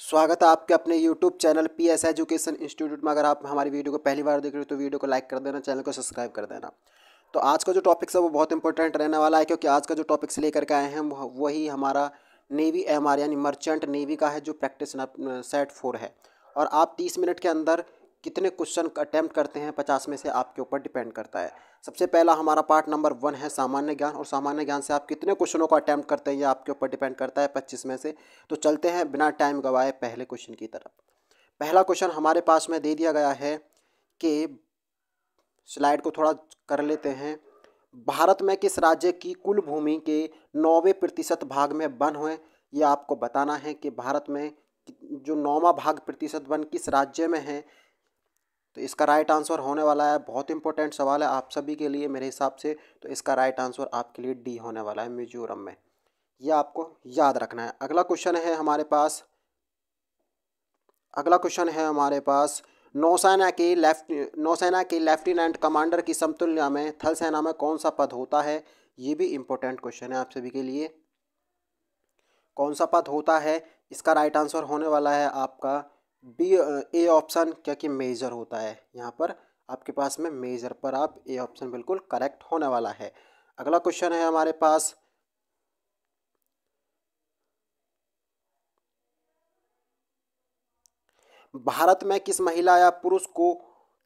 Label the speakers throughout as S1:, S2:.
S1: स्वागत है आपके अपने YouTube channel PS education institute में। अगर आप हमारी वीडियो को पहली बार देख रहे हो तो वीडियो को लाइक कर देना, चैनल को सब्सक्राइब कर देना। तो आज का जो टॉपिक है वो बहुत इंपॉर्टेंट रहने वाला है, क्योंकि आज का जो टॉपिक्स लेकर के आए हैं वही हमारा नेवी MR यानी मर्चेंट नेवी का है, जो प्रैक्टिस सेट 4 है। और आप 30 मिनट के अंदर कितने क्वेश्चन अटैम्प्ट करते हैं 50 में से आपके ऊपर डिपेंड करता है। सबसे पहला हमारा पार्ट नंबर 1 है सामान्य ज्ञान, और सामान्य ज्ञान से आप कितने क्वेश्चनों को अटैम्प्ट करते हैं ये आपके ऊपर डिपेंड करता है 25 में से। तो चलते हैं बिना टाइम गवाए पहले क्वेश्चन की तरफ। पहला क्वेश्चन हमारे पास में दे दिया गया है कि स्लाइड को थोड़ा कर लेते हैं। भारत में किस राज्य की कुल भूमि के 90% भाग में वन हैं? ये आपको बताना है कि भारत में जो 9वां भाग प्रतिशत वन किस राज्य में है। तो इसका राइट आंसर होने वाला है, बहुत इंपॉर्टेंट सवाल है आप सभी के लिए मेरे हिसाब से, तो इसका राइट आंसर आपके लिए डी होने वाला है, मिजोरम में। यह आपको याद रखना है। अगला क्वेश्चन है हमारे पास नौसेना के लेफ्टिनेंट कमांडर की समतुल्य में थल सेना में कौन सा पद होता है? ये भी इंपॉर्टेंट क्वेश्चन है आप सभी के लिए। कौन सा पद होता है? इसका राइट आंसर होने वाला है आपका बी ए ऑप्शन, क्योंकि मेजर होता है यहाँ पर आपके पास में, मेजर पर आप ए ऑप्शन बिल्कुल करेक्ट होने वाला है। अगला क्वेश्चन है हमारे पास भारत में किस महिला या पुरुष को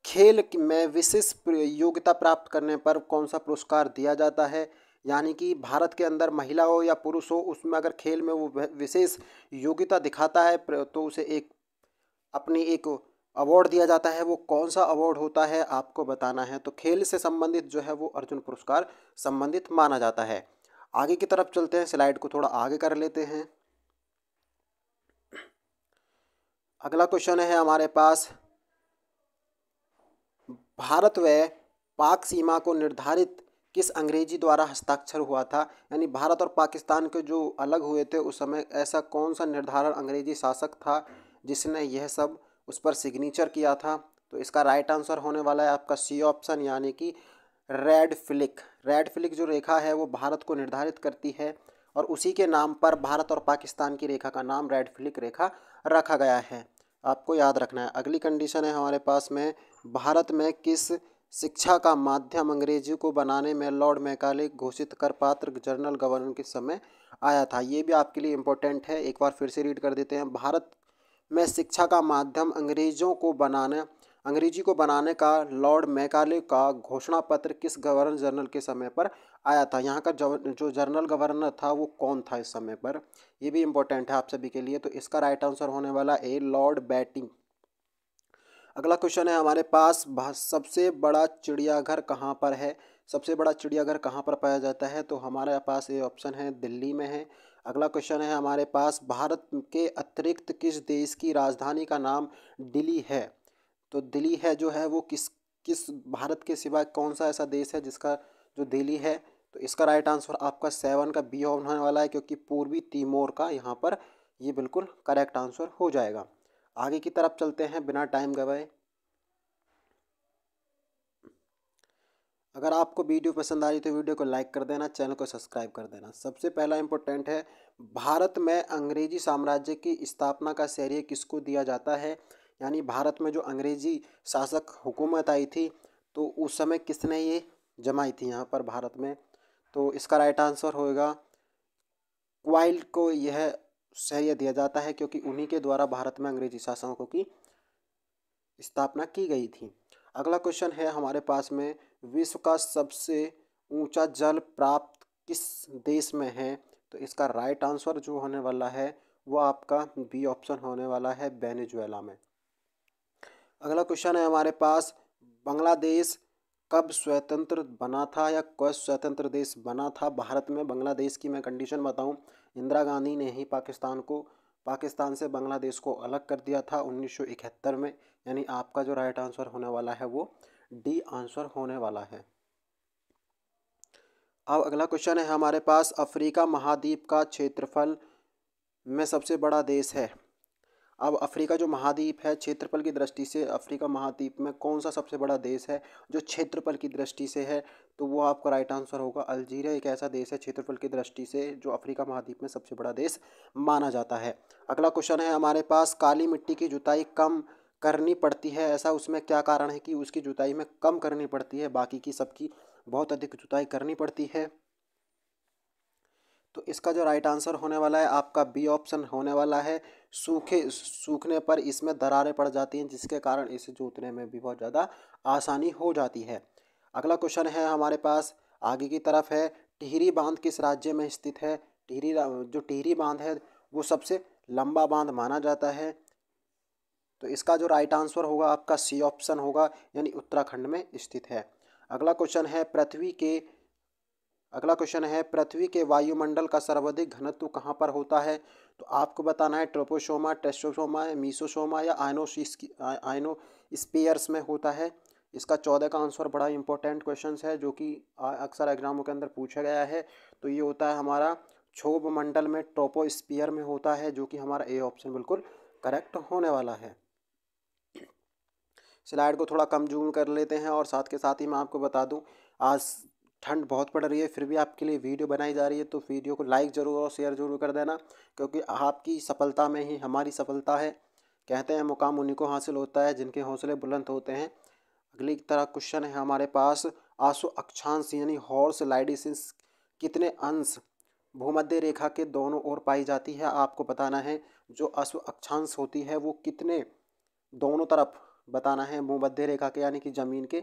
S1: खेल में विशेष योग्यता प्राप्त करने पर कौन सा पुरस्कार दिया जाता है? यानी कि भारत के अंदर महिला हो या पुरुष हो, उसमें अगर खेल में वो विशेष योग्यता दिखाता है तो उसे अपनी एक अवार्ड दिया जाता है। वो कौन सा अवार्ड होता है आपको बताना है। तो खेल से संबंधित जो है वो अर्जुन पुरस्कार संबंधित माना जाता है। आगे की तरफ चलते हैं, स्लाइड को थोड़ा आगे कर लेते हैं। अगला क्वेश्चन है हमारे पास, भारत व पाक सीमा को निर्धारित किस अंग्रेजी द्वारा हस्ताक्षर हुआ था? यानी भारत और पाकिस्तान के जो अलग हुए थे उस समय ऐसा कौन सा निर्धारण अंग्रेजी शासक था जिसने यह सब उस पर सिग्नेचर किया था? तो इसका राइट आंसर होने वाला है आपका सी ऑप्शन, यानी कि रेड फ्लिक। रेड फ्लिक जो रेखा है वो भारत को निर्धारित करती है, और उसी के नाम पर भारत और पाकिस्तान की रेखा का नाम रेड फ्लिक रेखा रखा गया है, आपको याद रखना है। अगली कंडीशन है हमारे पास में, भारत में किस शिक्षा का माध्यम अंग्रेजी को बनाने में लॉर्ड मैकाले घोषित कर पात्र जनरल गवर्नर के समय आया था? ये भी आपके लिए इम्पोर्टेंट है, एक बार फिर से रीड कर देते हैं। भारत में शिक्षा का माध्यम अंग्रेजी को बनाने का लॉर्ड मैकाले का घोषणा पत्र किस गवर्नर जनरल के समय पर आया था? यहाँ का जो जनरल गवर्नर था वो कौन था इस समय पर? ये भी इम्पोर्टेंट है आप सभी के लिए। तो इसका राइट आंसर होने वाला ए लॉर्ड बैटिंग। अगला क्वेश्चन है हमारे पास, सबसे बड़ा चिड़ियाघर कहाँ पर है? सबसे बड़ा चिड़ियाघर कहाँ पर पाया जाता है? तो हमारे पास ये ऑप्शन है दिल्ली में है। अगला क्वेश्चन है हमारे पास, भारत के अतिरिक्त किस देश की राजधानी का नाम दिल्ली है? तो दिल्ली है जो है वो किस किस भारत के सिवा कौन सा ऐसा देश है जिसका जो दिल्ली है? तो इसका राइट आंसर आपका 7 का बी होने वाला है, क्योंकि पूर्वी तिमोर का यहाँ पर ये बिल्कुल करेक्ट आंसर हो जाएगा। आगे की तरफ चलते हैं बिना टाइम गवाए। अगर आपको वीडियो पसंद आ रही तो वीडियो को लाइक कर देना, चैनल को सब्सक्राइब कर देना। सबसे पहला इंपॉर्टेंट है, भारत में अंग्रेजी साम्राज्य की स्थापना का श्रेय किसको दिया जाता है? यानी भारत में जो अंग्रेजी शासक हुकूमत आई थी तो उस समय किसने ये जमाई थी यहाँ पर भारत में? तो इसका राइट आंसर होएगा क्वाइल को यह श्रेय दिया जाता है, क्योंकि उन्हीं के द्वारा भारत में अंग्रेजी शासकों की स्थापना की गई थी। अगला क्वेश्चन है हमारे पास में, विश्व का सबसे ऊंचा जल प्राप्त किस देश में है? तो इसका राइट आंसर जो होने वाला है वो आपका बी ऑप्शन होने वाला है, वेनेजुएला में। अगला क्वेश्चन है हमारे पास, बांग्लादेश कब स्वतंत्र बना था या कब स्वतंत्र देश बना था भारत में? बांग्लादेश की मैं कंडीशन बताऊं, इंदिरा गांधी ने ही पाकिस्तान से बांग्लादेश को अलग कर दिया था 1971 में। यानी आपका जो राइट आंसर होने वाला है वो डी आंसर होने वाला है। अब अगला क्वेश्चन है हमारे पास, अफ्रीका महाद्वीप का क्षेत्रफल में सबसे बड़ा देश है? अब अफ्रीका जो महाद्वीप है, क्षेत्रफल की दृष्टि से अफ्रीका महाद्वीप में कौन सा सबसे बड़ा देश है जो क्षेत्रफल की दृष्टि से है, तो वो आपका राइट आंसर होगा अल्जीरिया। एक ऐसा देश है क्षेत्रफल की दृष्टि से जो अफ्रीका महाद्वीप में सबसे बड़ा देश माना जाता है। अगला क्वेश्चन है हमारे पास, काली मिट्टी की जुताई कम करनी पड़ती है, ऐसा उसमें क्या कारण है कि उसकी जुताई में कम करनी पड़ती है, बाकी की सबकी बहुत अधिक जुताई करनी पड़ती है? तो इसका जो राइट आंसर होने वाला है आपका बी ऑप्शन होने वाला है, सूखने पर इसमें दरारें पड़ जाती हैं, जिसके कारण इसे जोतने में भी बहुत ज़्यादा आसानी हो जाती है। अगला क्वेश्चन है हमारे पास, आगे की तरफ है, टिहरी बांध किस राज्य में स्थित है? जो टिहरी बांध है वो सबसे लंबा बांध माना जाता है, तो इसका जो राइट आंसर होगा आपका सी ऑप्शन होगा, यानी उत्तराखंड में स्थित है। अगला क्वेश्चन है, पृथ्वी के वायुमंडल का सर्वाधिक घनत्व कहाँ पर होता है? तो आपको बताना है ट्रोपोसोमा, टेस्टोसोमा, मीसोसोमा या आयनोस्फीयर्स में होता है। इसका 14 का आंसर बड़ा इंपॉर्टेंट क्वेश्चन है जो कि अक्सर एग्जामों के अंदर पूछा गया है। तो ये होता है हमारा क्षोभ मंडल में, ट्रोपोस्फीयर में होता है, जो कि हमारा ए ऑप्शन बिल्कुल करेक्ट होने वाला है। स्लाइड को थोड़ा कम जूम कर लेते हैं और साथ के साथ ही मैं आपको बता दूं, आज ठंड बहुत पड़ रही है, फिर भी आपके लिए वीडियो बनाई जा रही है, तो वीडियो को लाइक ज़रूर और शेयर ज़रूर कर देना, क्योंकि आपकी सफलता में ही हमारी सफलता है। कहते हैं मुकाम उन्हीं को हासिल होता है जिनके हौसले बुलंद होते हैं। अगली तरह क्वेश्चन है हमारे पास, आशु अक्षांश यानी हॉर्स लाइडिसिस कितने अंश भूमध्य रेखा के दोनों ओर पाई जाती है? आपको बताना है जो अश्व अक्षांश होती है वो कितने दोनों तरफ बताना है भूमध्य रेखा के, यानी कि जमीन के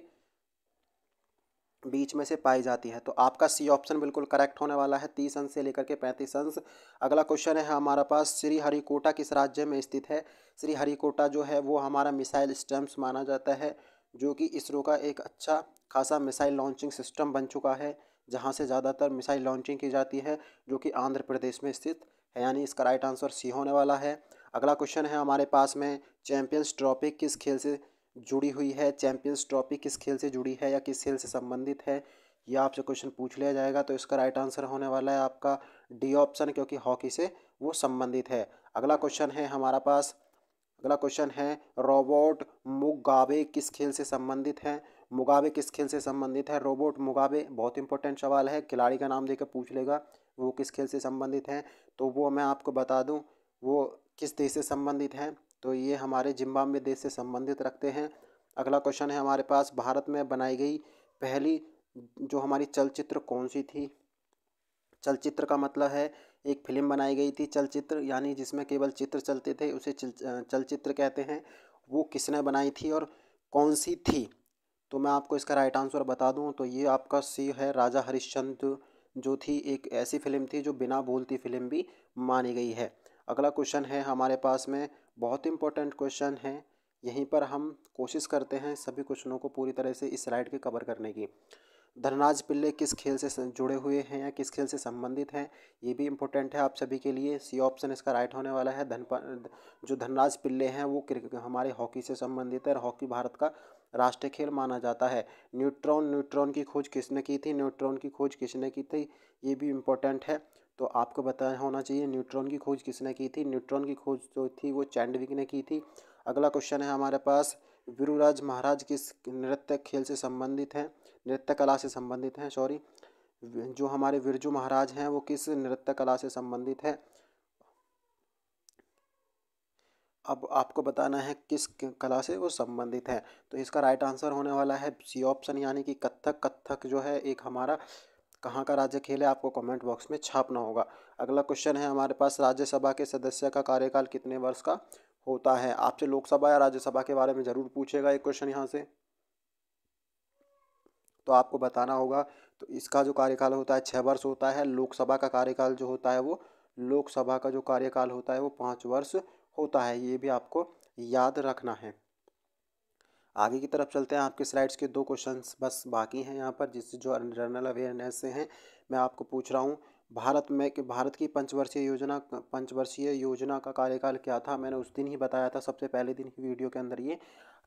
S1: बीच में से पाई जाती है। तो आपका सी ऑप्शन बिल्कुल करेक्ट होने वाला है, 30 अंश से लेकर के 35 अंश। अगला क्वेश्चन है हमारा पास, श्रीहरिकोटा किस राज्य में स्थित है? श्रीहरिकोटा जो है वो हमारा मिसाइल स्टैम्प्स माना जाता है, जो कि इसरो का एक अच्छा खासा मिसाइल लॉन्चिंग सिस्टम बन चुका है, जहाँ से ज़्यादातर मिसाइल लॉन्चिंग की जाती है, जो कि आंध्र प्रदेश में स्थित है, यानी इसका राइट आंसर सी होने वाला है। अगला क्वेश्चन है हमारे पास में, चैंपियंस ट्रॉफी किस खेल से जुड़ी हुई है? चैंपियंस ट्रॉफी किस खेल से जुड़ी है या किस खेल से संबंधित है, ये आपसे क्वेश्चन पूछ लिया जाएगा। तो इसका राइट आंसर होने वाला है आपका डी ऑप्शन, क्योंकि हॉकी से वो संबंधित है। अगला क्वेश्चन है हमारा पास, अगला क्वेश्चन है, रोबोट मुगाबे किस खेल से संबंधित है? मुगाबे किस खेल से संबंधित है? रोबोट मुगाबे बहुत इंपॉर्टेंट सवाल है, खिलाड़ी का नाम देकर पूछ लेगा वो किस खेल से संबंधित है, तो वो मैं आपको बता दूं वो किस देश से संबंधित हैं, तो ये हमारे जिम्बाब्वे देश से संबंधित रखते हैं। अगला क्वेश्चन है हमारे पास, भारत में बनाई गई पहली जो हमारी चलचित्र कौन सी थी? चलचित्र का मतलब है एक फिल्म बनाई गई थी, चलचित्र यानी जिसमें केवल चित्र चलते थे, उसे चलचित्र कहते हैं। वो किसने बनाई थी और कौन सी थी? तो मैं आपको इसका राइट आंसर बता दूं तो ये आपका सी है, राजा हरिश्चंद्र जो थी, एक ऐसी फिल्म थी जो बिना बोलती फिल्म भी मानी गई है। अगला क्वेश्चन है हमारे पास में, बहुत इंपॉर्टेंट क्वेश्चन है, यहीं पर हम कोशिश करते हैं सभी क्वेश्चनों को पूरी तरह से इस स्लाइड के कवर करने की। धनराज पिल्ले किस खेल से जुड़े हुए हैं या किस खेल से संबंधित हैं, ये भी इम्पोर्टेंट है आप सभी के लिए। सी ऑप्शन इसका राइट होने वाला है। जो धनराज पिल्ले हैं वो हमारे हॉकी से संबंधित है और हॉकी भारत का राष्ट्रीय खेल माना जाता है। न्यूट्रॉन की खोज किसने की थी? न्यूट्रॉन की खोज किसने की थी, ये भी इम्पोर्टेंट है, तो आपको पता होना चाहिए न्यूट्रॉन की खोज किसने की थी। न्यूट्रॉन की खोज जो थी वो चैंडविक ने की थी। अगला क्वेश्चन है हमारे पास, वीरूराज महाराज किस नृत्य खेल से संबंधित हैं, नृत्य कला से संबंधित हैं, सॉरी, जो हमारे बिरजू महाराज हैं वो किस नृत्य कला से संबंधित है? अब आपको बताना है किस कला से वो संबंधित है, तो इसका राइट आंसर होने वाला है सी ऑप्शन, यानी कि कथक। कथक जो है एक हमारा कहाँ का राज्य खेल है, आपको कमेंट बॉक्स में छापना होगा। अगला क्वेश्चन है हमारे पास, राज्यसभा के सदस्य का कार्यकाल कितने वर्ष का होता है? आपसे लोकसभा या राज्यसभा के बारे में ज़रूर पूछेगा एक क्वेश्चन यहाँ से, तो आपको बताना होगा। तो इसका जो कार्यकाल होता है 6 वर्ष होता है। लोकसभा का कार्यकाल जो होता है वो, लोकसभा का जो कार्यकाल होता है वो 5 वर्ष होता है, ये भी आपको याद रखना है। आगे की तरफ चलते हैं, आपके स्लाइड्स के 2 क्वेश्चंस बस बाकी हैं यहाँ पर, जिससे जो जनरल अवेयरनेस से हैं। मैं आपको पूछ रहा हूँ, भारत की पंचवर्षीय योजना का कार्यकाल क्या था? मैंने उस दिन ही बताया था, सबसे पहले दिन की वीडियो के अंदर ये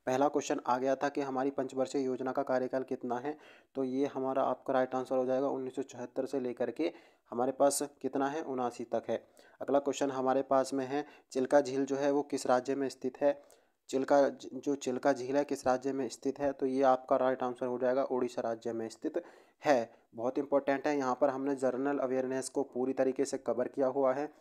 S1: पहला क्वेश्चन आ गया था कि हमारी पंचवर्षीय योजना का कार्यकाल कितना है, तो ये हमारा आपका राइट आंसर हो जाएगा 1974 से लेकर के हमारे पास कितना है, 79 तक है। अगला क्वेश्चन हमारे पास में है, चिल्का झील जो है वो किस राज्य में स्थित है। चिल्का झील है किस राज्य में स्थित है, तो ये आपका राइट आंसर हो जाएगा, उड़ीसा राज्य में स्थित है। बहुत इंपॉर्टेंट है, यहाँ पर हमने जनरल अवेयरनेस को पूरी तरीके से कवर किया हुआ है।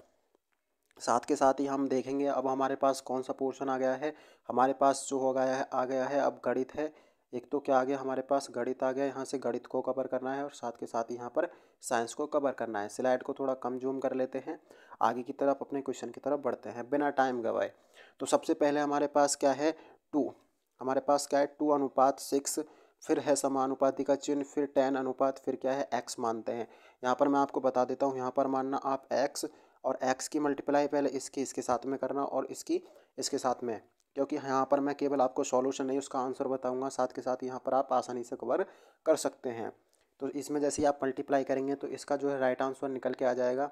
S1: साथ के साथ ही हम देखेंगे अब हमारे पास कौन सा पोर्शन आ गया है। हमारे पास जो आ गया है अब गणित है। एक तो क्या आ गया हमारे पास, गणित आ गया, यहाँ से गणित को कवर करना है और साथ के साथ यहाँ पर साइंस को कवर करना है। स्लाइड को थोड़ा कम जूम कर लेते हैं, आगे की तरफ अपने क्वेश्चन की तरफ बढ़ते हैं बिना टाइम गवाए। तो सबसे पहले हमारे पास क्या है, 2। हमारे पास क्या है, 2:6, फिर है समानुपाती का चिन्ह, फिर 10 अनुपात, फिर क्या है, x मानते हैं। यहाँ पर मैं आपको बता देता हूँ, यहाँ पर मानना आप x और x की मल्टीप्लाई पहले इसके साथ में करना और इसके साथ में, क्योंकि यहाँ पर मैं केवल आपको सॉल्यूशन नहीं उसका आंसर बताऊंगा, साथ के साथ यहाँ पर आप आसानी से कवर कर सकते हैं। तो इसमें जैसे ही आप मल्टीप्लाई करेंगे तो इसका जो है राइट आंसर निकल के आ जाएगा।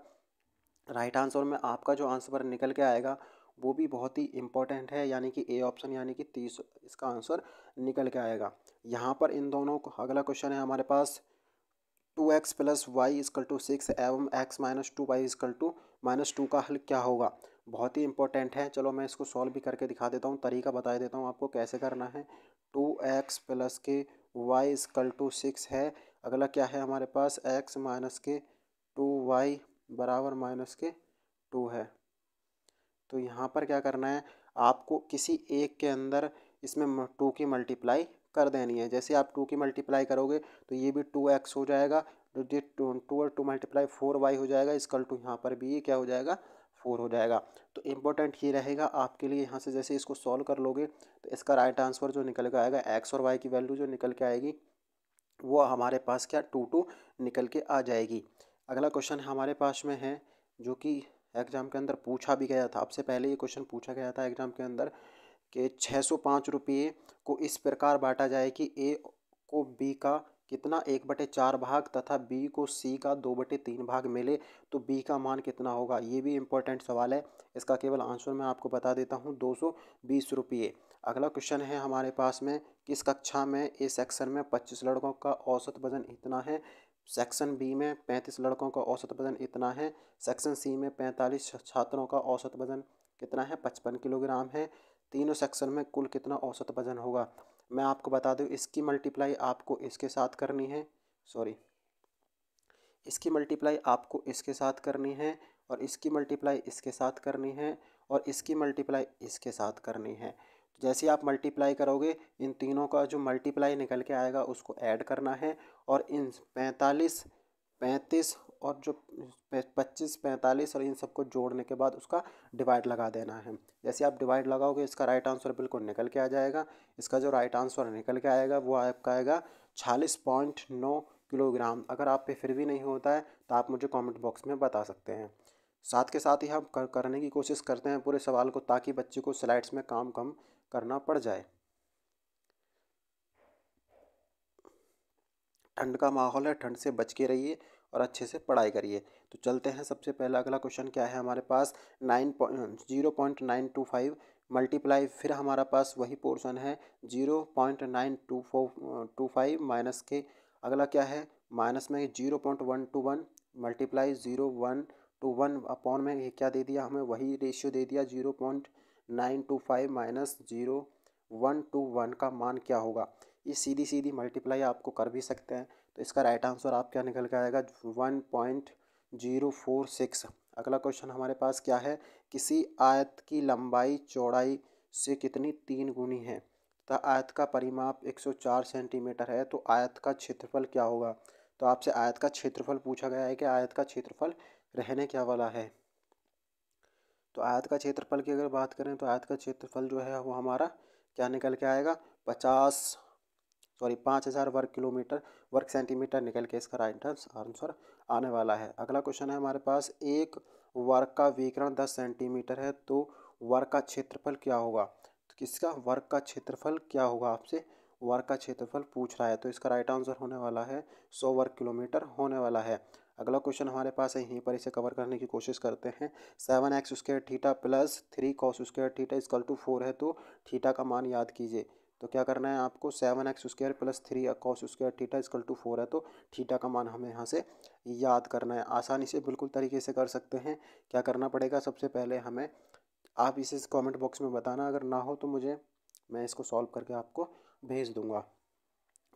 S1: राइट आंसर में आपका जो आंसर निकल के आएगा वो भी बहुत ही इंपॉर्टेंट है, यानी कि ए ऑप्शन, यानी कि 30 इसका आंसर निकल के आएगा। यहाँ पर इन दोनों को, अगला क्वेश्चन है हमारे पास, 2x + y = 6 एवं x - 2y = -2 का हल क्या होगा। बहुत ही इंपॉर्टेंट है, चलो मैं इसको सॉल्व भी करके दिखा देता हूँ, तरीका बता देता हूँ आपको कैसे करना है। 2x + y = 6 है। अगला क्या है हमारे पास, x - 2y = -2 है। तो यहाँ पर क्या करना है, आपको किसी एक के अंदर इसमें 2 की मल्टीप्लाई कर देनी है। जैसे आप 2 की मल्टीप्लाई करोगे तो ये भी 2x हो जाएगा, तो ये 2 और 2 मल्टीप्लाई 4y हो जाएगा, इसकल टू यहाँ पर भी ये क्या हो जाएगा, 4 हो जाएगा। तो इम्पोर्टेंट ये रहेगा आपके लिए, यहाँ से जैसे इसको सॉल्व कर लोगे तो इसका राइट आंसर जो निकल के आएगा, x और y की वैल्यू जो निकल के आएगी वो हमारे पास क्या 2 निकल के आ जाएगी। अगला क्वेश्चन हमारे पास में है, जो कि एग्जाम के अंदर पूछा भी गया था, आपसे पहले ये क्वेश्चन पूछा गया था एग्जाम के अंदर, कि 605 रुपये को इस प्रकार बांटा जाए कि ए को बी का कितना 1/4 भाग तथा बी को सी का 2/3 भाग मिले तो बी का मान कितना होगा। ये भी इम्पोर्टेंट सवाल है, इसका केवल आंसर मैं आपको बता देता हूँ, 220 रुपये। अगला क्वेश्चन है हमारे पास में, किस कक्षा में ए सेक्शन में 25 लड़कों का औसत वजन इतना है, सेक्शन बी में 35 लड़कों का औसत वजन इतना है, सेक्शन सी में 45 छात्रों का औसत वजन कितना है, 55 किलोग्राम है। तीनों सेक्शन में कुल कितना औसत वजन होगा। मैं आपको बता दूं, इसकी मल्टीप्लाई आपको इसके साथ करनी है, इसकी मल्टीप्लाई आपको इसके साथ करनी है और इसकी मल्टीप्लाई इसके साथ करनी है और इसकी मल्टीप्लाई इसके साथ करनी है। तो जैसे आप मल्टीप्लाई करोगे, इन तीनों का जो मल्टीप्लाई निकल के आएगा उसको ऐड करना है और इन 45, 35 और जो 25, 45 और इन सबको जोड़ने के बाद उसका डिवाइड लगा देना है। जैसे आप डिवाइड लगाओगे इसका राइट आंसर बिल्कुल निकल के आ जाएगा। इसका जो राइट आंसर निकल के आएगा वो आपका आएगा 46.9 किलोग्राम। अगर आप पे फिर भी नहीं होता है तो आप मुझे कमेंट बॉक्स में बता सकते हैं। साथ के साथ ही हम करने की कोशिश करते हैं पूरे सवाल को, ताकि बच्चे को स्लाइड्स में काम कम करना पड़ जाए। ठंड का माहौल है, ठंड से बच के रहिए और अच्छे से पढ़ाई करिए। तो चलते हैं, सबसे पहला अगला क्वेश्चन क्या है हमारे पास, 0.925 मल्टीप्लाई, फिर हमारा पास वही पोर्शन है 0.925 माइनस के, अगला क्या है माइनस में 0.121 मल्टीप्लाई 0.121 अपॉन में ये क्या दे दिया हमें, वही रेशियो दे दिया 0.925 माइनस 0.121 का मान क्या होगा। ये सीधी सीधी मल्टीप्लाई आपको कर भी सकते हैं। तो इसका राइट आंसर आप क्या निकल के आएगा, 1.046। अगला क्वेश्चन हमारे पास क्या है, किसी आयत की लंबाई चौड़ाई से कितनी 3 गुनी है तथा आयत का परिमाप 104 सेंटीमीटर है, तो आयत का क्षेत्रफल क्या होगा। तो आपसे आयत का क्षेत्रफल पूछा गया है कि आयत का क्षेत्रफल रहने क्या वाला है। तो आयत का क्षेत्रफल की अगर बात करें तो आयत का क्षेत्रफल जो है वो हमारा क्या निकल के आएगा, 5000 वर्ग सेंटीमीटर निकल के इसका राइट आंसर आने वाला है। अगला क्वेश्चन है हमारे पास, एक वर्ग का विकर्ण 10 सेंटीमीटर है तो वर्ग का क्षेत्रफल क्या होगा। तो किसका वर्ग का क्षेत्रफल क्या होगा, आपसे वर्ग का क्षेत्रफल पूछ रहा है, तो इसका राइट आंसर होने वाला है 100 वर्ग किलोमीटर होने वाला है। अगला क्वेश्चन हमारे पास है, यहीं पर इसे कवर करने की कोशिश करते हैं। 7x² थीटा + 3 cos² थीटा = 4 है, तो थीटा का मान याद कीजिए। तो क्या करना है आपको, 7x² + 3cos² theta equal to 4 है, तो थीटा का मान हमें यहाँ से याद करना है। आसानी से बिल्कुल तरीके से कर सकते हैं। क्या करना पड़ेगा, सबसे पहले हमें, आप इसे कमेंट बॉक्स में बताना, अगर ना हो तो मैं इसको सॉल्व करके आपको भेज दूंगा।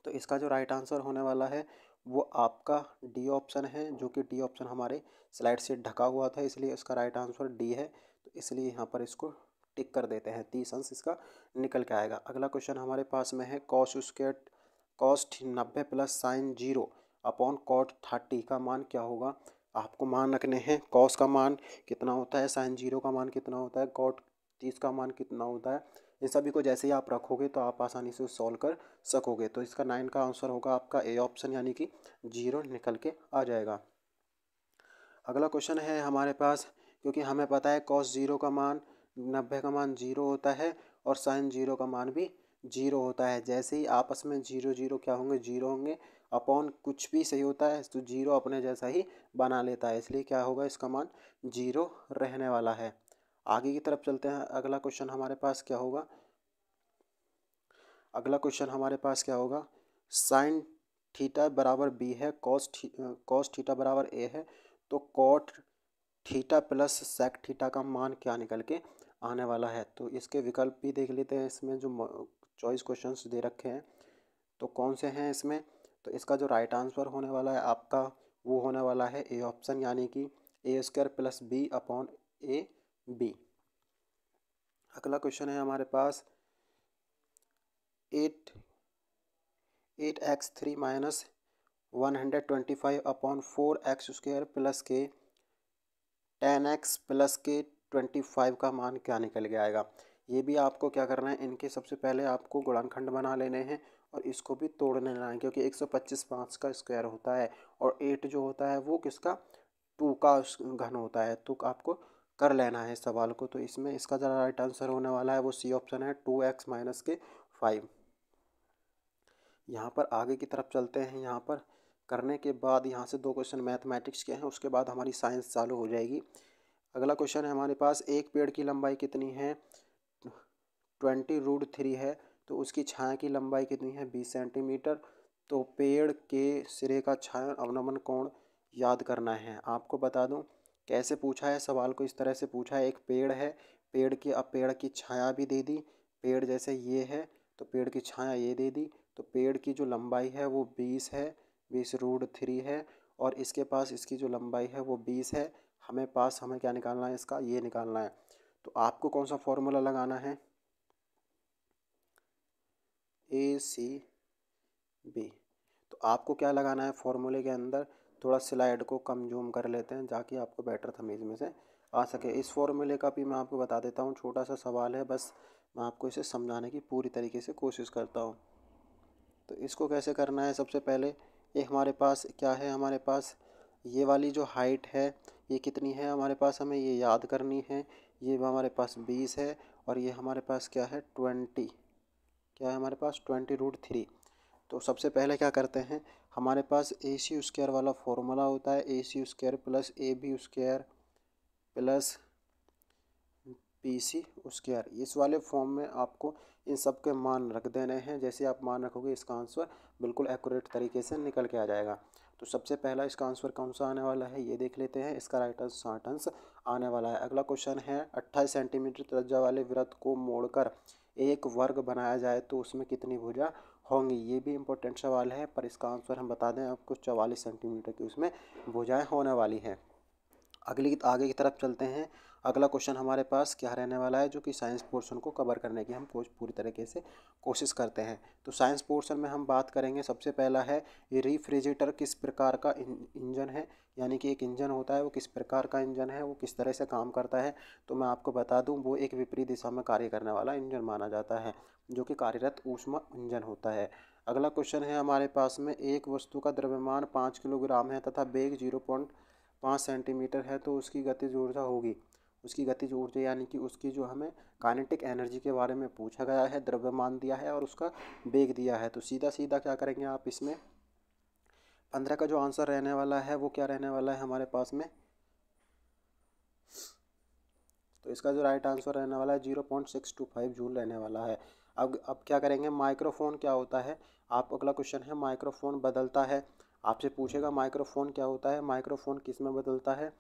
S1: तो इसका जो राइट आंसर होने वाला है वो आपका डी ऑप्शन है, जो कि डी ऑप्शन हमारे स्लाइड से ढका हुआ था, इसलिए इसका राइट आंसर डी है। तो इसलिए यहाँ पर इसको टिक कर देते हैं, 30 अंश इसका निकल के आएगा। अगला क्वेश्चन हमारे पास में है cos 90 + sin 0 अपॉन cot 30 का मान क्या होगा। आपको मान रखने हैं, cos का मान कितना होता है, sin 0 का मान कितना होता है, cot 30 का मान कितना होता है। इन सभी को जैसे ही आप रखोगे तो आप आसानी से सॉल्व कर सकोगे। तो इसका 9 का आंसर होगा आपका ए ऑप्शन, यानी कि 0 निकल के आ जाएगा। अगला क्वेश्चन है हमारे पास, क्योंकि हमें पता है cos 0 का मान 90 का मान 0 होता है और sin 0 का मान भी 0 होता है। जैसे ही आपस में 0 0 क्या होंगे, 0 होंगे, अपॉन कुछ भी सही होता है तो 0 अपने जैसा ही बना लेता है, इसलिए क्या होगा, इसका मान 0 रहने वाला है। आगे की तरफ चलते हैं। अगला क्वेश्चन हमारे पास क्या होगा, अगला क्वेश्चन हमारे पास क्या होगा, साइन थीटा बराबर बी है, कॉस थीटा बराबर ए है, तो cot theta plus sec theta का मान क्या निकल के आने वाला है। तो इसके विकल्प भी देख लेते हैं, इसमें जो चॉइस क्वेश्चंस दे रखे हैं तो कौन से हैं इसमें। तो इसका जो राइट आंसर होने वाला है आपका वो होने वाला है ए ऑप्शन, यानी कि a² + b upon A B. अगला क्वेश्चन है हमारे पास 8x3 - 125 upon 4x² + k 10x + k 25 का मान क्या निकल के आएगा। ये भी आपको क्या करना है, इनके सबसे पहले आपको गुणनखंड बना लेने हैं और इसको भी तोड़ लेना है, क्योंकि 125 5 का स्क्वायर होता है और 8 जो होता है वो किसका, 2 का घन होता है। तो आपको कर लेना है इस सवाल को। तो इसमें इसका जो राइट आंसर होने वाला है वो सी ऑप्शन है, 2x - k 5। यहाँ पर आगे की तरफ चलते हैं। यहाँ पर करने के बाद यहाँ से 2 क्वेश्चन मैथमेटिक्स के हैं, उसके बाद हमारी साइंस चालू हो जाएगी। अगला क्वेश्चन है हमारे पास, एक पेड़ की लंबाई कितनी है, 20√3 है, तो उसकी छाया की लंबाई कितनी है, 20 सेंटीमीटर। तो पेड़ के सिरे का छाया अवनमन कोण याद करना है। आपको बता दूं कैसे पूछा है, सवाल को इस तरह से पूछा है, एक पेड़ है, पेड़ की छाया भी दे दी, पेड़ जैसे ये है तो पेड़ की छाया ये दे दी, तो पेड़ की जो लंबाई है वो 20 है, 20√3 है, और इसके पास इसकी जो लंबाई है वो 20 है। हमें क्या निकालना है, इसका ये निकालना है। तो आपको कौन सा फॉर्मूला लगाना है, ACB। तो आपको क्या लगाना है फॉर्मूले के अंदर, थोड़ा स्लाइड को कम जूम कर लेते हैं ताकि आपको बेटर समझ में से आ सके। इस फॉर्मूले का भी मैं आपको बता देता हूँ, छोटा सा सवाल है, बस मैं आपको इसे समझाने की पूरी तरीके से कोशिश करता हूँ। तो इसको कैसे करना है, सबसे पहले ये हमारे पास क्या है, हमारे पास ये वाली जो हाइट है ये कितनी है हमारे पास, हमें ये याद करनी है। ये हमारे पास 20 है और ये हमारे पास क्या है, 20, क्या है हमारे पास 20√3। तो सबसे पहले क्या करते हैं, हमारे पास AC² वाला फॉर्मूला होता है, AC² + AB² + BC²। इस वाले फॉर्म में आपको इन सब के मान रख देने हैं। जैसे आप मान रखोगे इसका आंसर बिल्कुल एक्यूरेट तरीके से निकल के आ जाएगा। तो सबसे पहला इसका आंसर कौन सा आने वाला है ये देख लेते हैं। इसका राइट आंसर 60 अंश आने वाला है। अगला क्वेश्चन है, 28 सेंटीमीटर त्रिज्या वाले वृत्त को मोड़कर एक वर्ग बनाया जाए तो उसमें कितनी भुजा होंगी। ये भी इम्पोर्टेंट सवाल है, पर इसका आंसर हम बता दें आपको, 44 सेंटीमीटर की उसमें भुजाएँ होने वाली हैं। आगे की तरफ चलते हैं। अगला क्वेश्चन हमारे पास क्या रहने वाला है, जो कि साइंस पोर्शन को कवर करने की हम पूरी तरीके से कोशिश करते हैं। तो साइंस पोर्शन में हम बात करेंगे, सबसे पहला है ये रेफ्रिजरेटर किस प्रकार का इंजन है, यानी कि एक इंजन होता है वो किस प्रकार का इंजन है, वो किस तरह से काम करता है। तो मैं आपको बता दूं वो एक विपरीत दिशा में कार्य करने वाला इंजन माना जाता है, जो कि कार्यरत ऊष्मा इंजन होता है। अगला क्वेश्चन है हमारे पास में, एक वस्तु का द्रव्यमान 5 किलोग्राम है तथा वेग 0.5 सेंटीमीटर है, तो उसकी गतिज ऊर्जा होगी। उसकी गतिज ऊर्जा यानी कि उसकी जो हमें काइनेटिक एनर्जी के बारे में पूछा गया है, द्रव्यमान दिया है और उसका वेग दिया है। तो सीधा सीधा क्या करेंगे आप, इसमें 15 का जो आंसर रहने वाला है वो क्या रहने वाला है हमारे पास में, तो इसका जो राइट आंसर रहने वाला है 0.625 जूल रहने वाला है। अब क्या करेंगे, माइक्रोफोन क्या होता है। आप अगला क्वेश्चन है माइक्रोफोन बदलता है, आपसे पूछेगा माइक्रोफोन क्या होता है, माइक्रोफोन किस में बदलता है।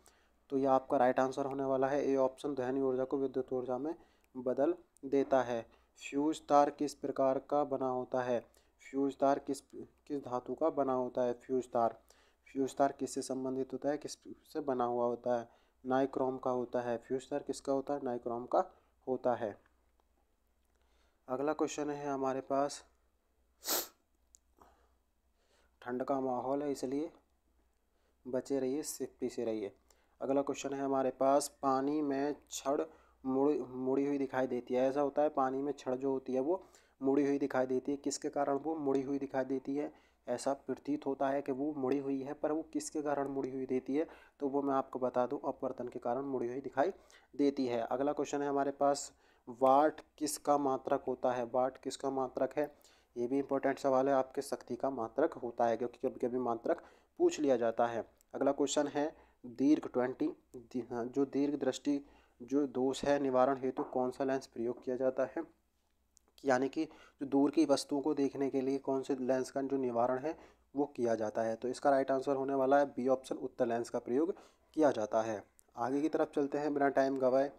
S1: तो यह आपका राइट आंसर होने वाला है ए ऑप्शन, ध्वनि ऊर्जा को विद्युत ऊर्जा में बदल देता है। फ्यूज तार किस प्रकार का बना होता है, फ्यूज तार किस किस धातु का बना होता है। फ्यूज तार किससे संबंधित होता है, किस से बना हुआ होता है, नाइक्रोम का होता है। फ्यूज तार किसका होता है, नाइक्रोम का होता है। अगला क्वेश्चन है हमारे पास, ठंड का माहौल है इसलिए बचे रहिए, सेफ्टी से रहिए। अगला क्वेश्चन है हमारे पास, पानी में छड़ मुड़ी हुई दिखाई देती है। ऐसा होता है पानी में छड़ जो होती है वो मुड़ी हुई दिखाई देती है, किसके कारण वो मुड़ी हुई दिखाई देती है। ऐसा प्रतीत होता है कि वो मुड़ी हुई है, पर वो किसके कारण मुड़ी हुई देती है, तो वो मैं आपको बता दूं, अपवर्तन के कारण मुड़ी हुई दिखाई देती है। अगला क्वेश्चन है हमारे पास, वाट किसका मात्रक होता है, वाट किसका मात्रक है। ये भी इंपॉर्टेंट सवाल है, आपके शक्ति का मात्रक होता है, क्योंकि कभी कभी मात्रक पूछ लिया जाता है। अगला क्वेश्चन है, दीर्घ 20 जो दीर्घ दृष्टि जो दोष है निवारण हेतु कौन सा लेंस प्रयोग किया जाता है। यानी कि जो दूर की वस्तुओं को देखने के लिए कौन से लेंस का जो निवारण है वो किया जाता है। तो इसका राइट आंसर होने वाला है बी ऑप्शन, उत्तल लेंस का प्रयोग किया जाता है। आगे की तरफ चलते हैं बिना टाइम गवाए।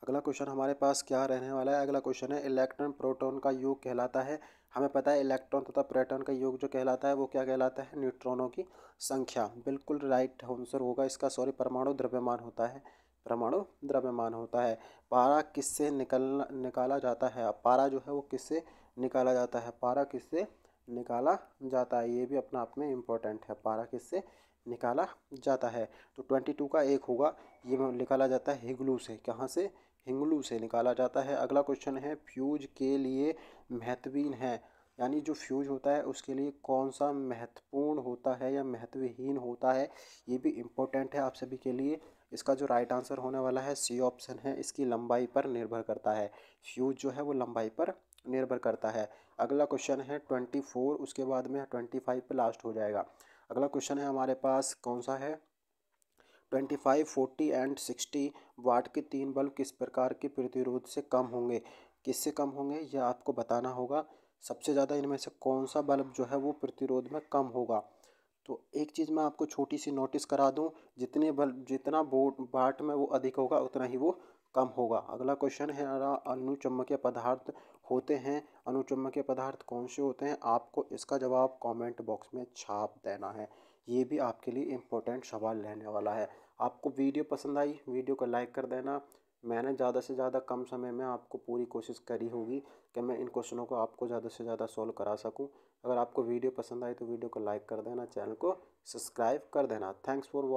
S1: अगला क्वेश्चन हमारे पास क्या रहने वाला है, अगला क्वेश्चन है, इलेक्ट्रॉन प्रोटॉन का योग कहलाता है। हमें पता है इलेक्ट्रॉन तथा प्रोटॉन का योग जो कहलाता है वो क्या कहलाता है, न्यूट्रॉनों की संख्या। बिल्कुल राइट आंसर होगा इसका, सॉरी, परमाणु द्रव्यमान होता है, परमाणु द्रव्यमान होता है। पारा किससे निकाला जाता है, पारा जो है वो किससे निकाला जाता है, पारा किससे निकाला जाता है, ये भी अपना आप में इम्पोर्टेंट है, पारा किससे निकाला जाता है। तो 22 का एक होगा, ये निकाला जाता है हिगलू से, कहाँ से, हिंगलू से निकाला जाता है। अगला क्वेश्चन है, फ्यूज के लिए महत्वहीन है, यानी जो फ्यूज होता है उसके लिए कौन सा महत्वपूर्ण होता है या महत्वहीन होता है, ये भी इम्पोर्टेंट है आप सभी के लिए। इसका जो राइट आंसर होने वाला है सी ऑप्शन है, इसकी लंबाई पर निर्भर करता है, फ्यूज जो है वो लंबाई पर निर्भर करता है। अगला क्वेश्चन है 24, उसके बाद में 25 पे लास्ट हो जाएगा। अगला क्वेश्चन है हमारे पास कौन सा है, 25, 40 एंड 60 वाट के तीन बल्ब किस प्रकार के प्रतिरोध से कम होंगे, किससे कम होंगे यह आपको बताना होगा। सबसे ज़्यादा इनमें से कौन सा बल्ब जो है वो प्रतिरोध में कम होगा। तो एक चीज़ मैं आपको छोटी सी नोटिस करा दूं, जितने बल्ब जितना वाट में वो अधिक होगा उतना ही वो कम होगा। अगला क्वेश्चन है, अनुचुंबकीय पदार्थ होते हैं, अनुचुंबकीय पदार्थ कौन से होते हैं, आपको इसका जवाब कमेंट बॉक्स में छाप देना है। ये भी आपके लिए इम्पोर्टेंट सवाल रहने वाला है। आपको वीडियो पसंद आई, वीडियो को लाइक कर देना। मैंने ज़्यादा से ज़्यादा कम समय में आपको पूरी कोशिश करी होगी कि मैं इन क्वेश्चनों को आपको ज़्यादा से ज़्यादा सॉल्व करा सकूं। अगर आपको वीडियो पसंद आई तो वीडियो को लाइक कर देना, चैनल को सब्सक्राइब कर देना। Thanks for watching.